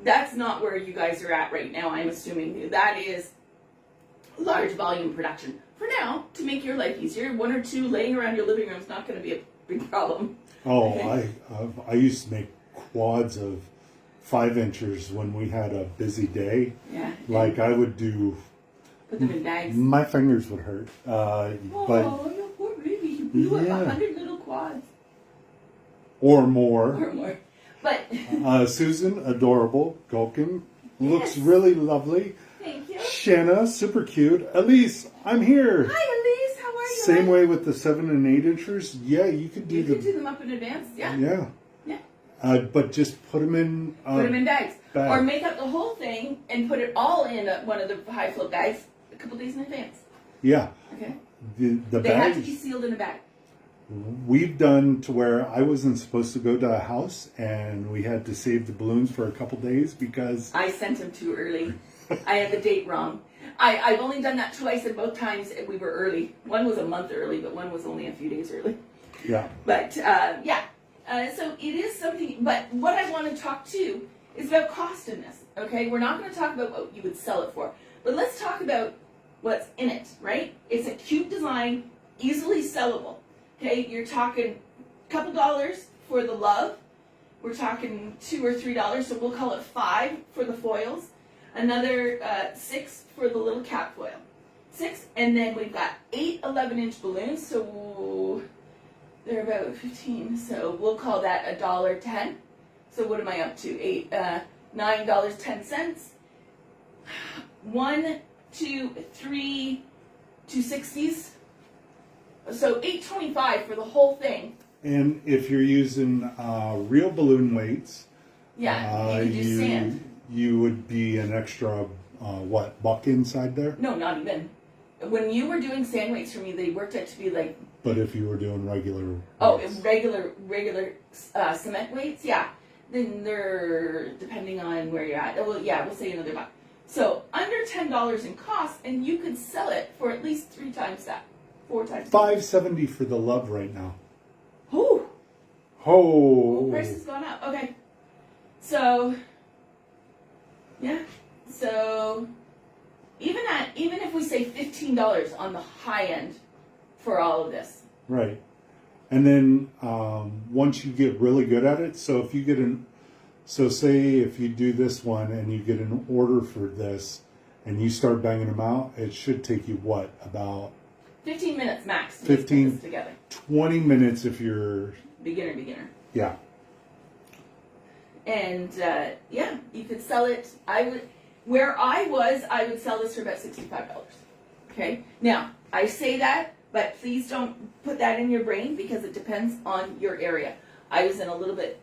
that's not where you guys are at right now, I'm assuming. That is large volume production. For now, to make your life easier, 1 or 2 laying around your living room is not going to be a big problem. Oh, okay? I used to make quads of 5-inchers when we had a busy day. Yeah. Like I would do. Put them in bags. My fingers would hurt. Oh, your poor baby. You blew up 100 little quads. Or more. Or more. But Susan, adorable. Gulkin, looks Yes. really lovely. Thank you. Shanna, super cute. Elise, I'm here. Hi, Elise. How are you? Same way with the 7 and 8-inchers. Yeah, you could do You can do them up in advance. Yeah. Yeah. Yeah. But just put them in. Put them in bags. Bag. Or make up the whole thing and put it all in one of the high float bags a couple days in advance. Yeah. Okay. The They have to bags be sealed in a bag. we've done to where I wasn't supposed to go to a house and we had to save the balloons for a couple days because I sent them too early. I had the date wrong. I've only done that twice, and both times we were early. One was a month early, but one was only a few days early. Yeah. But so it is something. But what I want to talk to is about cost in this. Okay, we're not going to talk about what you would sell it for, but let's talk about what's in it. Right? It's a cute design, easily sellable. Okay, you're talking a couple dollars for the love. We're talking $2 or $3, so we'll call it $5 for the foils. Another $6 for the little cat foil. $6, and then we've got 8 11-inch balloons. So They're about 15, so we'll call that $1.10. So what am I up to? $9.10. 1, 2, 3 260s. So $8.25 for the whole thing. And if you're using real balloon weights, Yeah, you can do sand. You would be an extra $1 inside there? No, not even. When you were doing sand weights for me, they worked out to be like. But if you were doing regular. Oh, weights. regular cement weights, yeah. Then they're depending on where you're at. Well, yeah, we'll say another $1. So under $10 in cost, and you could sell it for at least 3 times that, 4 times. $5.70 for the love right now. Ooh. Oh. Ooh, price has gone up. Okay. So. Yeah. So. Even if we say $15 on the high end for all of this. Right. And then once you get really good at it, so if you get so say if you do this one and you get an order for this and you start banging them out, it should take you what, about 15 minutes max to 15, put this together. 20 minutes if you're beginner. Yeah. And yeah, you could sell it. Where I would sell this for about $65. Okay? Now, I say that, but please don't put that in your brain because it depends on your area. I was in a little bit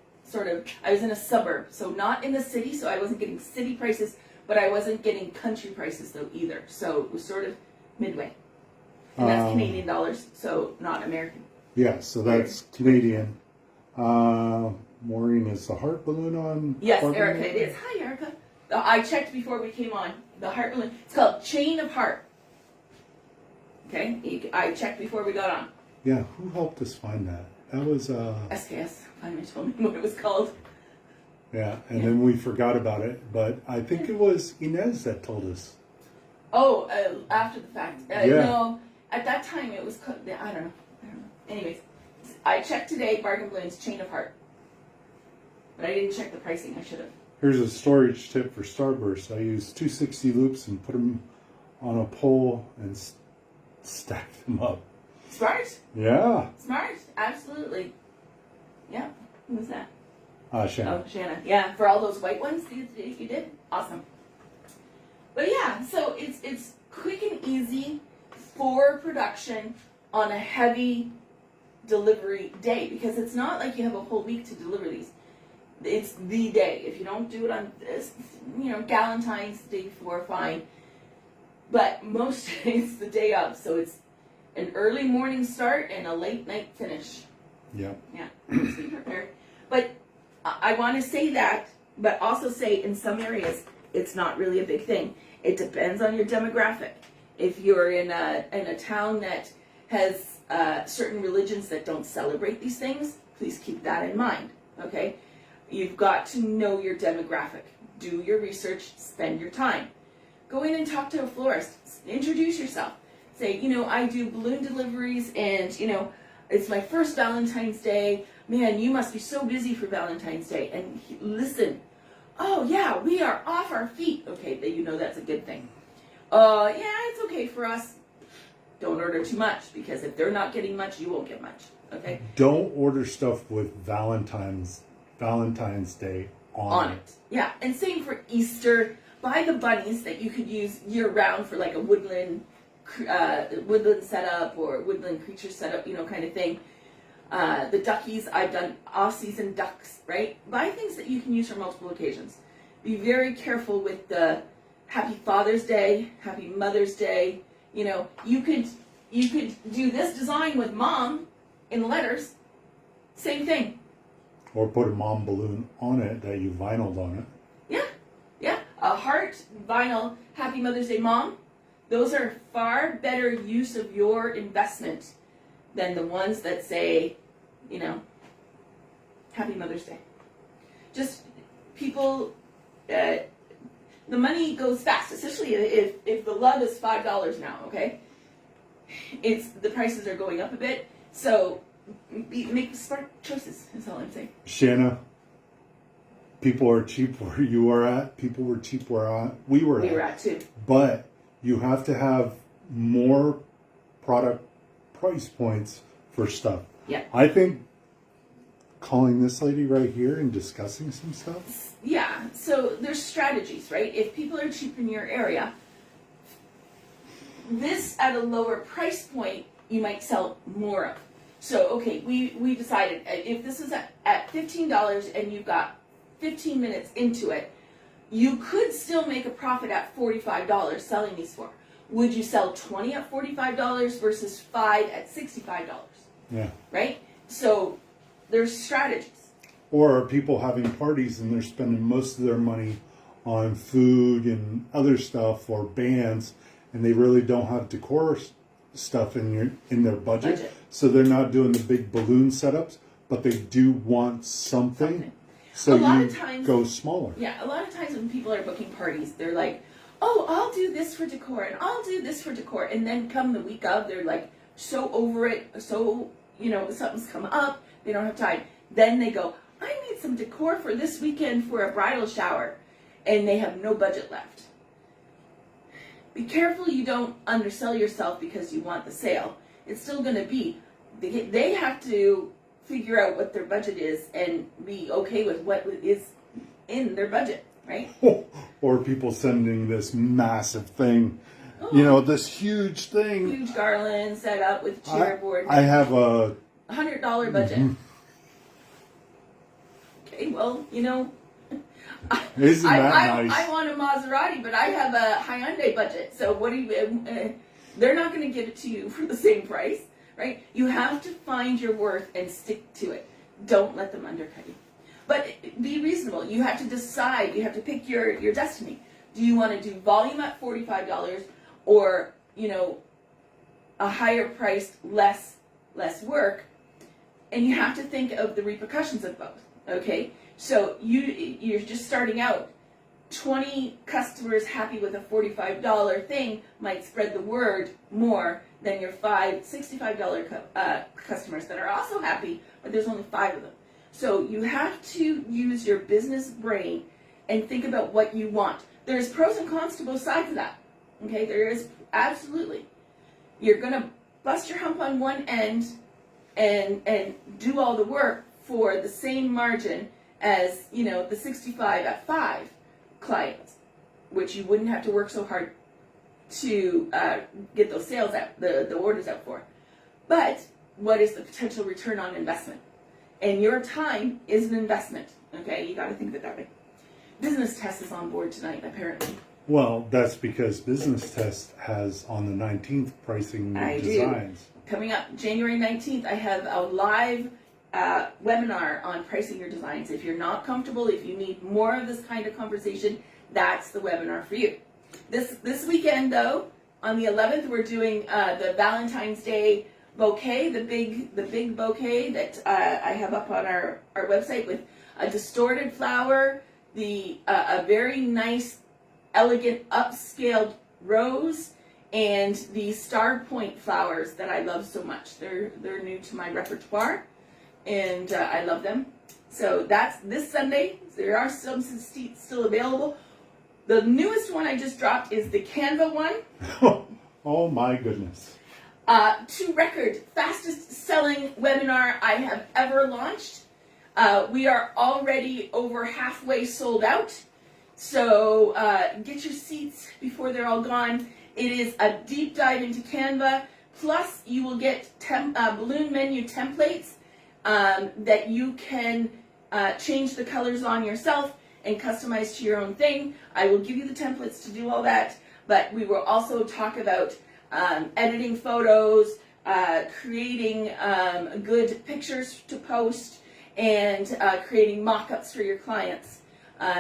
I was in a suburb, so not in the city, so I wasn't getting city prices, but I wasn't getting country prices though either. So it was sort of midway. And that's Canadian dollars, so not American. Yeah, so that's Canadian. Maureen, is the heart balloon on? Yes, Erica, balloon? It is. Hi, Erica. I checked before we came on. The heart balloon. It's called Chain of Heart. Okay? I checked before we got on. Yeah, who helped us find that? That was... SKS finally told me what it was called. Yeah, and then we forgot about it, but I think it was Inez that told us. Oh, after the fact. Yeah. No, at that time it was... I don't know. Anyways, I checked today, Bargain Balloons, Chain of Heart. But I didn't check the pricing. I should have. Here's a storage tip for Starburst. I use 260 loops and put them on a pole and stack them up. Smart. Yeah. Smart. Absolutely. Yeah. Who was that? Shanna. Oh, Shanna. Yeah, for all those white ones you did? Awesome. But yeah, so it's quick and easy for production on a heavy delivery day because it's not like you have a whole week to deliver these. It's the day. If you don't do it on this, Valentine's the day before, fine. But most days the day of, so it's an early morning start and a late night finish. Yeah. Yeah. Be prepared. But I want to say that, but also say in some areas it's not really a big thing. It depends on your demographic. If you're in a town that has certain religions that don't celebrate these things, please keep that in mind. Okay. You've got to know your demographic. Do your research. Spend your time. Go in and talk to a florist. Introduce yourself. Say, I do balloon deliveries and, it's my first Valentine's Day. Man, you must be so busy for Valentine's Day. And listen. Oh, yeah, we are off our feet. Okay, that's a good thing. Yeah, it's okay for us. Don't order too much because if they're not getting much, you won't get much. Okay? Don't order stuff with Valentine's Day on it. Yeah, and same for Easter. Buy the bunnies that you could use year round for like a woodland setup or woodland creature setup, kind of thing. The duckies, I've done off-season ducks, right? Buy things that you can use for multiple occasions. Be very careful with the Happy Father's Day, Happy Mother's Day. You could do this design with mom in letters. Same thing. Or put a mom balloon on it that you vinyled on it. Yeah. A heart, vinyl, Happy Mother's Day, Mom. Those are far better use of your investment than the ones that say, Happy Mother's Day. Just people, the money goes fast, especially if the love is $5 now, okay? The prices are going up a bit, so make smart choices, is all I'm saying. Shanna, people are cheap where you are at. People were cheap where we were at too. But you have to have more product price points for stuff. Yeah. I think calling this lady right here and discussing some stuff. Yeah, so there's strategies, right? If people are cheap in your area, this at a lower price point, you might sell more of. So, okay, we decided if this is at $15 and you've got 15 minutes into it, you could still make a profit at $45 selling these for. Would you sell 20 at $45 versus 5 at $65? Yeah. Right? So there's strategies. Or are people having parties and they're spending most of their money on food and other stuff or bands, and they really don't have decor stuff in their budget, so they're not doing the big balloon setups, but they do want something. So a lot you of times, go smaller. Yeah, a lot of times when people are booking parties, they're like, "Oh, I'll do this for decor, and I'll do this for decor," and then come the week of, they're like so over it, so something's come up, they don't have time. Then they go, "I need some decor for this weekend for a bridal shower," and they have no budget left. Be careful you don't undersell yourself because you want the sale. It's still going to be, they have to figure out what their budget is and be okay with what is in their budget, right? Or people sending this massive thing, this huge thing. Huge garland set up with cheerboard. I have a $100 budget. Mm-hmm. Okay, well, Isn't that nice? I want a Maserati, but I have a Hyundai budget. So what do you? They're not going to give it to you for the same price, right? You have to find your worth and stick to it. Don't let them undercut you. But be reasonable. You have to decide. You have to pick your destiny. Do you want to do volume at $45, or a higher priced, less work? And you have to think of the repercussions of both. Okay. So you're just starting out. 20 customers happy with a $45 thing might spread the word more than your $65 customers that are also happy, but there's only 5 of them. So you have to use your business brain and think about what you want. There's pros and cons to both sides of that. Okay, there is absolutely. You're gonna bust your hump on one end and do all the work for the same margin as the 65 at 5 clients, which you wouldn't have to work so hard to get those sales out, the orders out for. But what is the potential return on investment? And your time is an investment. Okay, you got to think of it that way. Business Test is on board tonight, apparently. Well, that's because Business Test has on the 19th pricing new designs. Coming up January 19th, I have a live webinar on pricing your designs. If you're not comfortable, if you need more of this kind of conversation, that's the webinar for you. This weekend, though, on the 11th, we're doing the Valentine's Day bouquet, the big bouquet that I have up on our website with a distorted flower, a very nice, elegant, upscaled rose, and the star point flowers that I love so much. They're new to my repertoire, and I love them. So that's this Sunday. There are some seats still available. The newest one I just dropped is the Canva one. Oh my goodness. To record, fastest selling webinar I have ever launched. We are already over halfway sold out. So get your seats before they're all gone. It is a deep dive into Canva. Plus, you will get balloon menu templates that you can change the colors on yourself and customize to your own thing. I will give you the templates to do all that, but we will also talk about editing photos, creating good pictures to post, and creating mock-ups for your clients.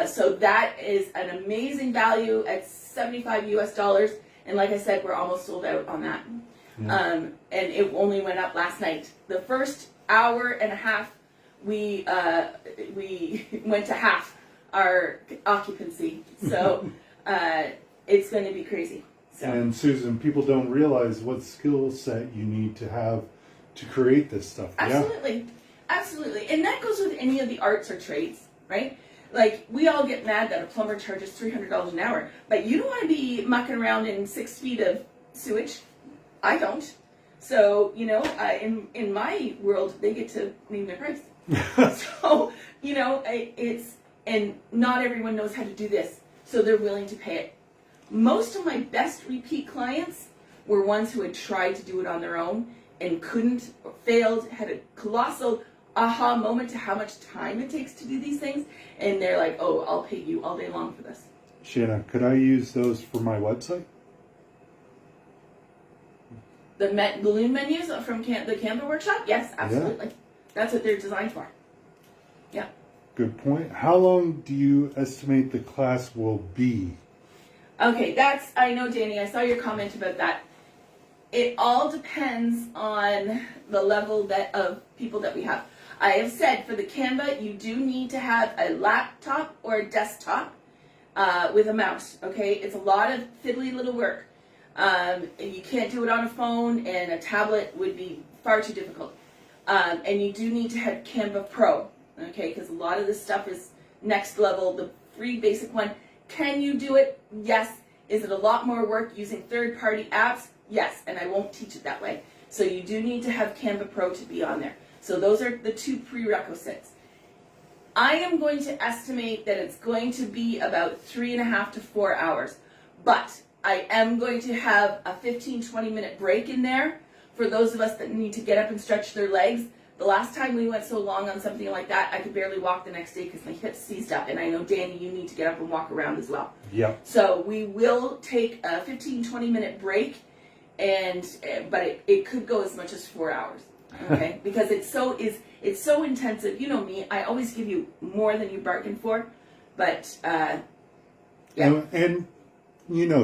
So that is an amazing value at $75 US. And like I said, we're almost sold out on that. Yeah. And it only went up last night. The first hour and a half, we went to half our occupancy. So it's going to be crazy. So. And Susan, people don't realize what skill set you need to have to create this stuff. Absolutely. Yeah. Absolutely. And that goes with any of the arts or trades, right? Like, we all get mad that a plumber charges $300 an hour, but you don't want to be mucking around in 6 feet of sewage. I don't. So, in my world, they get to name their price. So, and not everyone knows how to do this. So they're willing to pay it. Most of my best repeat clients were ones who had tried to do it on their own and couldn't, or failed, had a colossal aha moment to how much time it takes to do these things. And they're like, oh, I'll pay you all day long for this. Shanna, could I use those for my website? The balloon menus from the Canva workshop? Yes, absolutely. Yeah. That's what they're designed for. Yeah. Good point. How long do you estimate the class will be? Okay, I know, Danny, I saw your comment about that. It all depends on the level of people that we have. I have said for the Canva, you do need to have a laptop or a desktop with a mouse, okay? It's a lot of fiddly little work. You can't do it on a phone, and a tablet would be far too difficult. And you do need to have Canva Pro, okay? Because a lot of this stuff is next level, the free basic one. Can you do it? Yes. Is it a lot more work using third-party apps? Yes, and I won't teach it that way. So you do need to have Canva Pro to be on there. So those are the two prerequisites. I am going to estimate that it's going to be about 3.5 to 4 hours. But I am going to have a 15-20 minute break in there for those of us that need to get up and stretch their legs. The last time we went so long on something like that, I could barely walk the next day because my hips seized up. And I know, Danny, you need to get up and walk around as well. Yep. So we will take a 15-20 minute break, but it could go as much as 4 hours. Okay, because it's so intensive. You know me, I always give you more than you bargain for, but yeah. And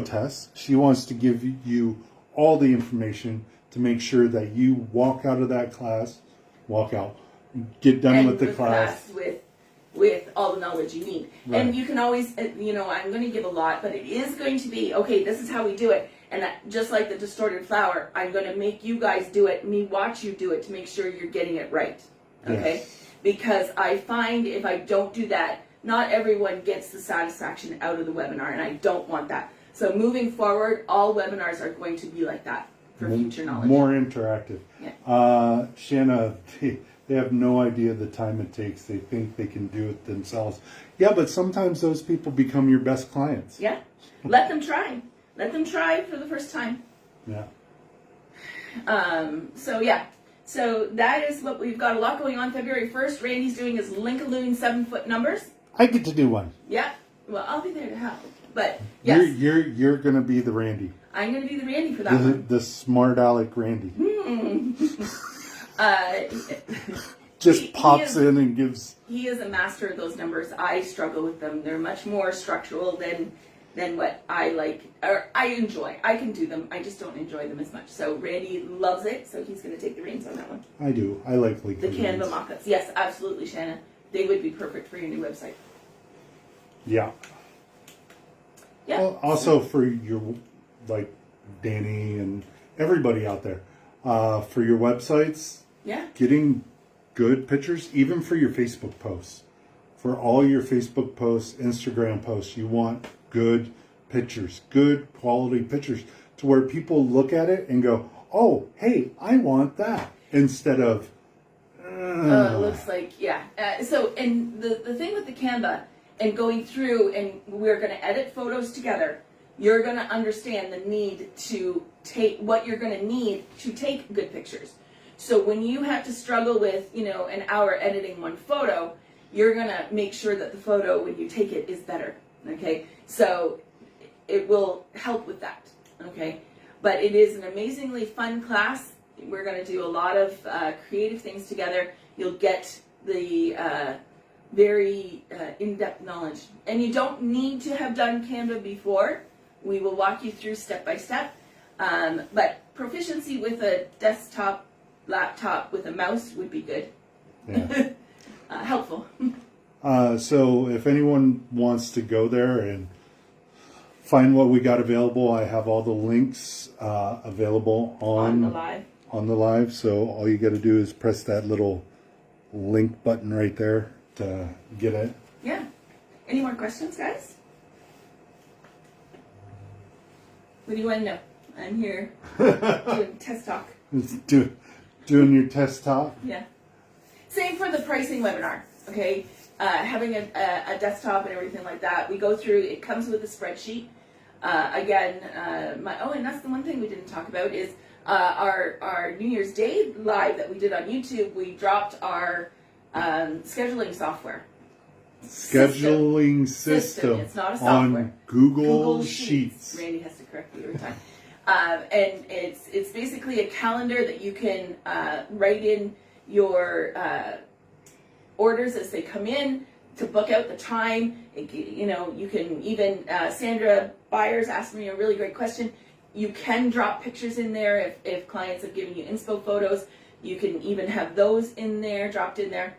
Tess, she wants to give you all the information to make sure that you walk out of that class, get done with the class with all the knowledge you need. Right. And you can always, I'm going to give a lot, but it is going to be, okay, this is how we do it. And just like the distorted flower, I'm going to make you guys do it, watch you do it to make sure you're getting it right. Okay? Yes. Because I find if I don't do that, not everyone gets the satisfaction out of the webinar, and I don't want that. So moving forward, all webinars are going to be like that for future knowledge. More interactive. Yeah. Shanna, they have no idea the time it takes. They think they can do it themselves. Yeah, but sometimes those people become your best clients. Yeah. Let them try. Let them try for the first time. Yeah. So that is what we've got. A lot going on. February 1st, Randy's doing his Link-a-Loon 7-foot numbers. I get to do one. Yeah. Well, I'll be there to help. But yes. You're going to be the Randy. I'm going to be the Randy for that one. The smart aleck Randy. Just pops in and gives. He is a master of those numbers. I struggle with them. They're much more structural than what I like, or I enjoy. I can do them. I just don't enjoy them as much. So Randy loves it, so he's going to take the reins on that one. I do. I like the Canva mock-ups. Yes, absolutely, Shanna. They would be perfect for your new website. Yeah. Yeah. Well, also for your, like Danny and everybody out there, for your websites. Yeah. Getting good pictures, even for your Facebook posts. For all your Facebook posts, Instagram posts, you want good pictures, good quality pictures, to where people look at it and go, oh, hey, I want that, instead of it looks like, yeah. And the thing with the Canva and going through, and we're going to edit photos together, you're going to understand the need to take what you're going to need to take good pictures. So when you have to struggle with, an hour editing one photo, you're going to make sure that the photo, when you take it, is better. Okay, so it will help with that. Okay, but it is an amazingly fun class. We're going to do a lot of creative things together. You'll get the very in-depth knowledge, and you don't need to have done Canva before. We will walk you through step by step. But proficiency with a desktop, laptop with a mouse would be good. Yeah. Helpful. So if anyone wants to go there and find what we got available, I have all the links available on the live. So all you got to do is press that little link button right there to get it. Yeah. Any more questions, guys? What do you want to know? I'm here doing test talk. Just doing your test top. Yeah. Same for the pricing webinar, okay? Having a desktop and everything like that. We go through, it comes with a spreadsheet. And that's the one thing we didn't talk about is our New Year's Day live that we did on YouTube. We dropped our scheduling software. Scheduling system It's not a software. on Google Sheets. Randy has to correct me every time. And it's basically a calendar that you can write in your orders as they come in to book out the time. You can even, Sandra Byers asked me a really great question. You can drop pictures in there if clients have given you inspo photos. You can even have those in there, dropped in there.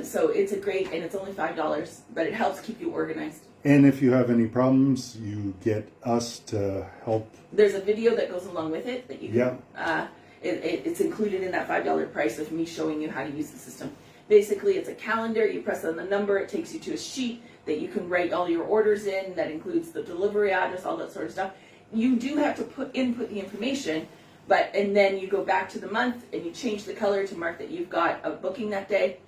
So it's and it's only $5, but it helps keep you organized. And if you have any problems, you get us to help. There's a video that goes along with it that you can, it's included in that $5 price of me showing you how to use the system. Basically, it's a calendar. You press on the number, it takes you to a sheet that you can write all your orders in. That includes the delivery address, all that sort of stuff. You do have to input the information, and then you go back to the month and you change the color to mark that you've got a booking that day,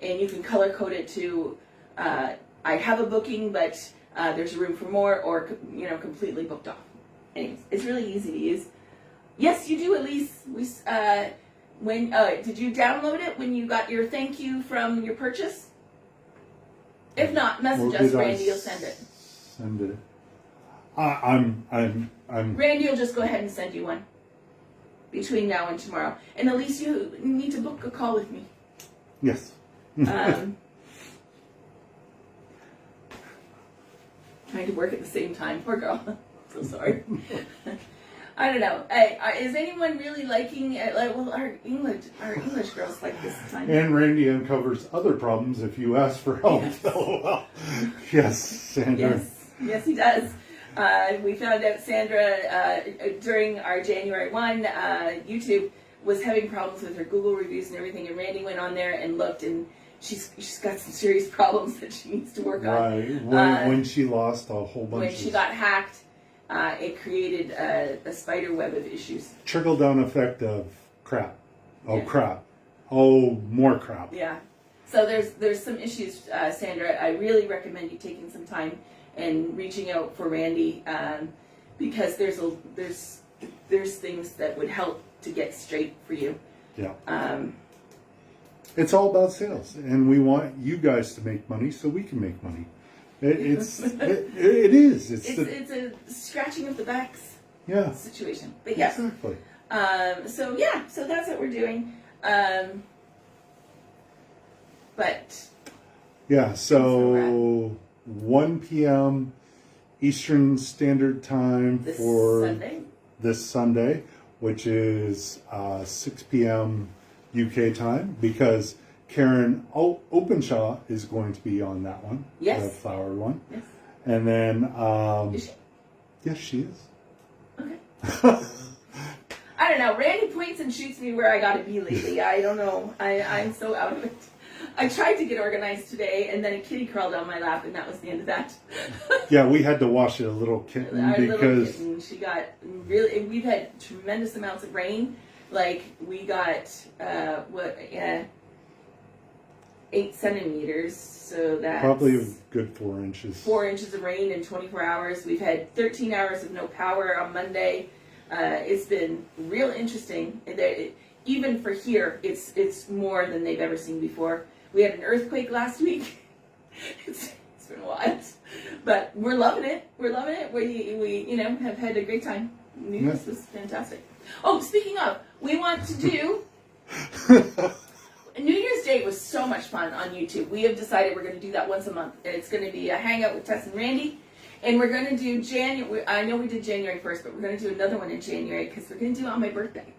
and you can color code it to I have a booking, but there's room for more, or completely booked off. Anyways, it's really easy to use. Yes, you do, Elise. Did you download it when you got your thank you from your purchase? If not, message us. Randy will send it. Send it. I'm. Randy will just go ahead and send you one between now and tomorrow. And Elise, you need to book a call with me. Yes. Trying to work at the same time. Poor girl. So sorry. I don't know. Is anyone really liking our English girls like this time? And Randy uncovers other problems if you ask for help. Yes. LOL. Yes, Sandra. Yes, he does. We found out Sandra during our January 1 YouTube was having problems with her Google reviews and everything, and Randy went on there and looked, and she's got some serious problems that she needs to work on. Right. When she lost a whole bunch. When she got hacked. It created a spider web of issues. Trickle down effect of crap. Oh, yeah. Crap. Oh, more crap. Yeah. So there's some issues, Sandra. I really recommend you taking some time and reaching out for Randy because there's things that would help to get straight for you. Yeah. It's all about sales, and we want you guys to make money so we can make money. It is. It's a scratching of the backs situation. But yeah. Exactly. So that's what we're doing. But yeah, so 1 p.m. Eastern Standard Time for this Sunday, which is 6 p.m. UK time, because Karen Openshaw is going to be on that one. Yes. The flower one. Yes. And then... is she? Yes, she is. Okay. I don't know. Randy points and shoots me where I gotta be lately. I don't know. I'm so out of it. I tried to get organized today, and then a kitty crawled on my lap, and that was the end of that. Yeah, we had to wash a little kitten Little kitten, she got really... We've had tremendous amounts of rain. Like, we got, 8 centimeters, so that's... Probably a good 4 inches. 4 inches of rain in 24 hours. We've had 13 hours of no power on Monday. It's been real interesting. Even for here, it's more than they've ever seen before. We had an earthquake last week. It's been wild, but we're loving it. We're loving it. We have had a great time. This was fantastic. Oh, speaking of, we want to do New Year's Day was so much fun on YouTube. We have decided we're going to do that once a month. And it's going to be a hangout with Tess and Randy. And we're going to do January. I know we did January 1st, but we're going to do another one in January because we're going to do it on my birthday.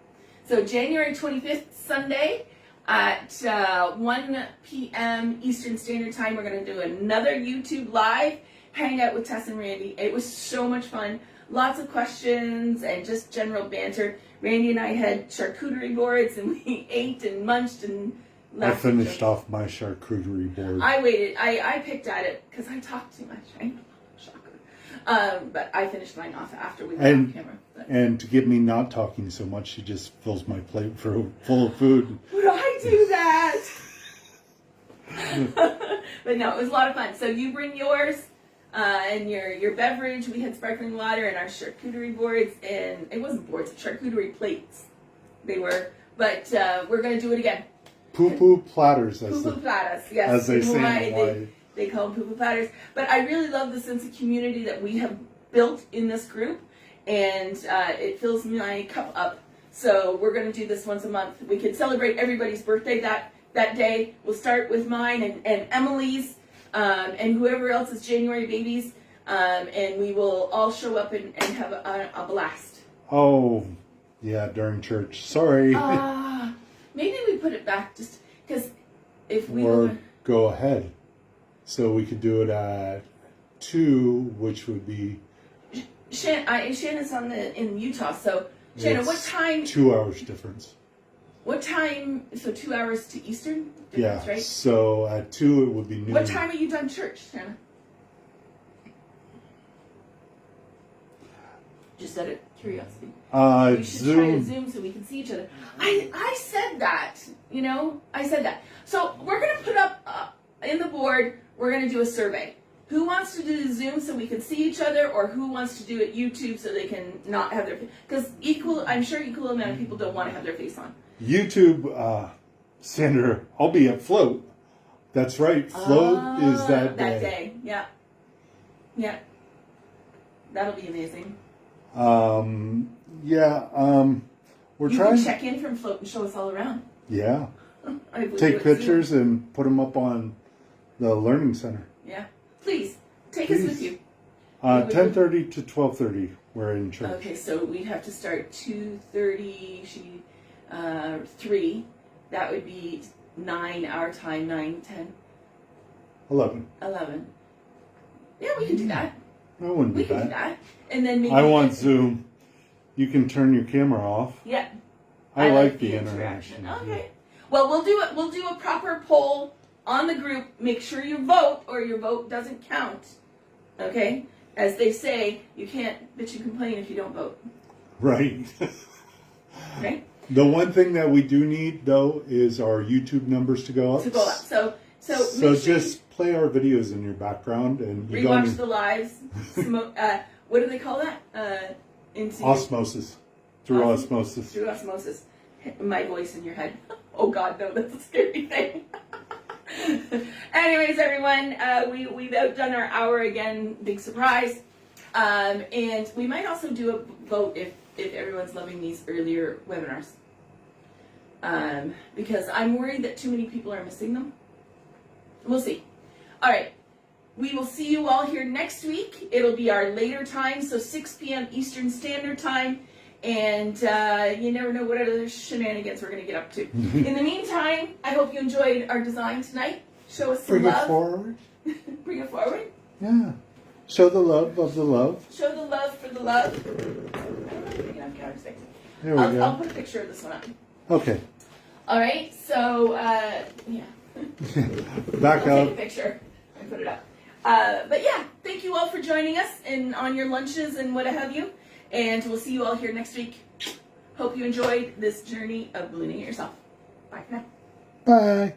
So January 25th, Sunday at 1 p.m. Eastern Standard Time, we're going to do another YouTube live hangout with Tess and Randy. It was so much fun. Lots of questions and just general banter. Randy and I had charcuterie boards, and we ate and munched and laughed. I finished off my charcuterie board. I waited. I picked at it because I talked too much, right? Shocker. But I finished mine off after we went on camera. And to get me not talking so much, she just fills my plate full of food. Would I do that? But no, it was a lot of fun. So you bring yours and your beverage. We had sparkling water and our charcuterie boards, and it wasn't boards, charcuterie plates. They were, but we're going to do it again. Poo-poo platters, Poo-poo platters, yes. As they In say Hawaii, in Hawaii. They call them poo-poo platters. But I really love the sense of community that we have built in this group, and it fills my cup up. So we're going to do this once a month. We can celebrate everybody's birthday that day. We'll start with mine and Emily's and whoever else is January babies, and we will all show up and have a blast. Oh, yeah, during church. Sorry. Maybe we put it back just because if we... Or go ahead. So we could do it at 2, which would be... Shannon's in Utah, so Shannon, what time... 2 hours difference. What time... So 2 hours to Eastern difference, right? So at 2 it would be noon. What time are you done church, Shannon? Just out of curiosity. We should try to Zoom so we can see each other. I said that, I said that. So we're going to put up in the board, we're going to do a survey. Who wants to do Zoom so we can see each other, or who wants to do it YouTube so they can not have their face? Because I'm sure equal amount of people don't want to have their face on. YouTube, Sandra, I'll be at Float. That's right. Float is that day. That day, yeah. Yeah. That'll be amazing. We're you trying can check in from Float and show us all around. Yeah. Take pictures and put them up on the Learning Center. Yeah. Please, take us with you. 10:30 to 12:30, we're in church. Okay, so we'd have to start 2:30, 3. That would be 9 our time, 9, 10. 11. Yeah, we can do that. I wouldn't We do can that. do that. And then maybe... I want Zoom. You can turn your camera off. Yeah. I like the interaction. Okay. Well, we'll do a proper poll on the group. Make sure you vote, or your vote doesn't count. Okay? As they say, you can't bitch and complain if you don't vote. Right. Okay? The one thing that we do need, though, is our YouTube numbers to go up. So So just play our videos in your background and you rewatch the lives. What do they call that? Osmosis. Through osmosis. Through osmosis. My voice in your head. Oh God, no, that's a scary thing. Anyways, everyone, we've outdone our hour again. Big surprise. And we might also do a vote if everyone's loving these earlier webinars. Because I'm worried that too many people are missing them. We'll see. All right. We will see you all here next week. It'll be our later time, so 6 p.m. Eastern Standard Time. And you never know what other shenanigans we're going to get up to. In the meantime, I hope you enjoyed our design tonight. Show us some love. Bring it forward. Bring it forward. Yeah. Show the love of the love. Show the love for the love. There we go. I'll put a picture of this one up. Okay. All right. So, yeah. Back I'll up. take a picture and put it up. But yeah, thank you all for joining us and on your lunches and what have you. And we'll see you all here next week. Hope you enjoyed this journey of ballooning it yourself. Bye for now. Bye.